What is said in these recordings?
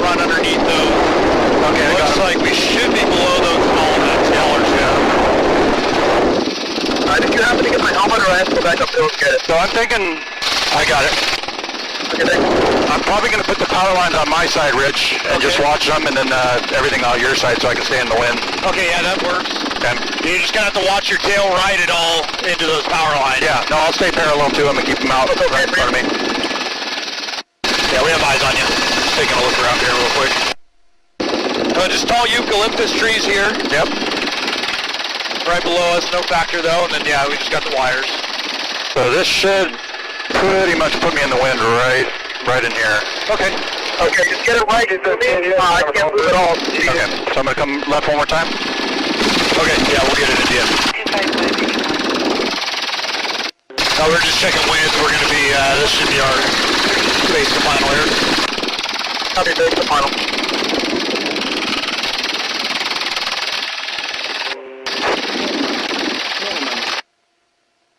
run underneath those. Okay, Looks like we should be below those small tellers, yeah. Did you happen to get my helmet, or I have to go back up there and get it? So I'm thinking, I got it. Okay, thanks. I'm probably going to put the power lines on my side, Rich, and just watch them, and then everything on your side so I can stay in the wind. Okay, yeah, that works. Okay. You're just going to have to watch your tail ride it all into those power lines. Yeah, no, I'll stay parallel to them and keep them out right in front of me. Yeah, we have eyes on you. Just taking a look around here real quick. Just tall eucalyptus trees here. Yep. Right below us, no factor though, and then yeah, we just got the wires. So this should pretty much put me in the wind right in here. Okay. Okay, just get it right. I can't move at all. Okay, so I'm going to come left one more time. Okay, yeah, we'll get it at the end. We're just checking winds. We're going to be, this should be our base to final here. Copy, base to final.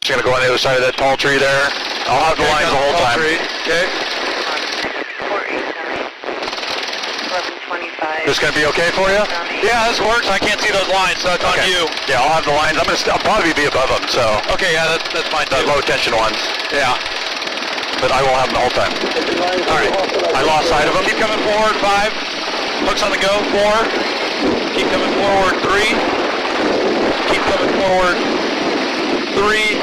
Just going to go on the other side of that tall tree there. I'll have the lines the whole time. Okay. This going to be okay for you? Yeah, this works. I can't see those lines, so it's on you. Yeah, I'll have the lines. I'll probably be above them, so. Okay, yeah, that's fine too. The low tension ones. Yeah. But I will have them the whole time. All right. I lost sight of them. Keep coming forward, 5. Hooks on the go, 4. Keep coming forward, 3. Keep coming forward, 3.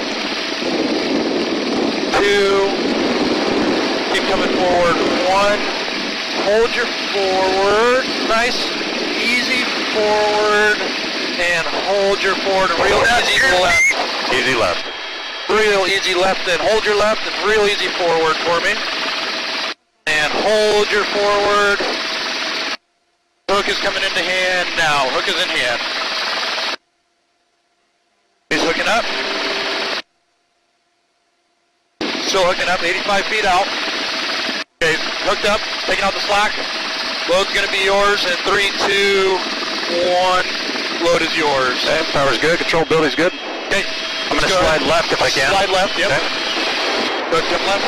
2. Keep coming forward, 1. Hold your forward, nice, easy forward, and hold your forward, real easy left. Easy left. Real easy left, and hold your left, and real easy forward for me. And hold your forward. Hook is coming into hand now, hook is in hand. He's hooking up. Still hooking up, 85 feet out. Okay, hooked up, taking out the slack. Load's going to be yours in 3, 2, 1. Load is yours. Okay, power's good, controllability's good. Okay, I'm going to slide left if I can. Slide left, yep. Okay. Good, come left.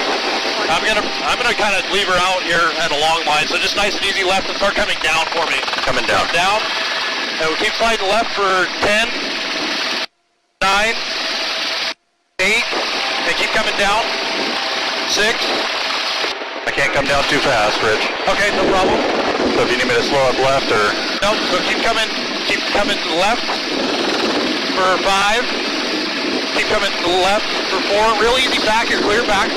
I'm gonna kind of leave her out here at a long line, so just nice and easy left and start coming down for me. Coming down. Come down. And we'll keep sliding left for 10, 9, 8, and keep coming down. 6. I can't come down too fast, Rich. Okay, no problem. So if you need me to slow up left or... Nope, so keep coming to the left for 5. Keep coming to the left for 4. Real easy back, you're clear back.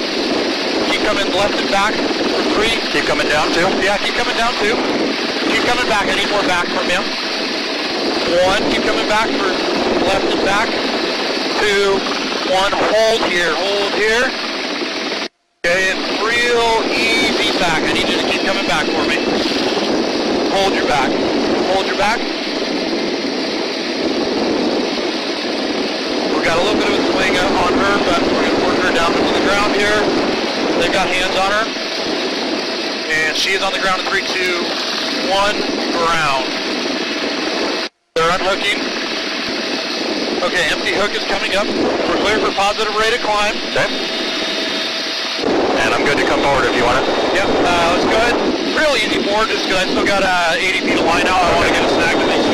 Keep coming left and back for 3. Keep coming down too? Yeah, keep coming down 2. Keep coming back, I need more back from him. 1, keep coming back for left and back. 2, 1, hold here. Okay, and real easy back. I need you to keep coming back for me. Hold your back. Hold your back. We've got a little bit of a swing on her, but we're going to work her down into the ground here. They've got hands on her. And she is on the ground in 3, 2, 1, ground. They're unhooking. Okay, empty hook is coming up. We're clear for positive rate of climb. Okay. And I'm good to come forward if you want it. Yep, let's go ahead. Real easy forward just because I still got 80 feet of line out. I want to get a snag with these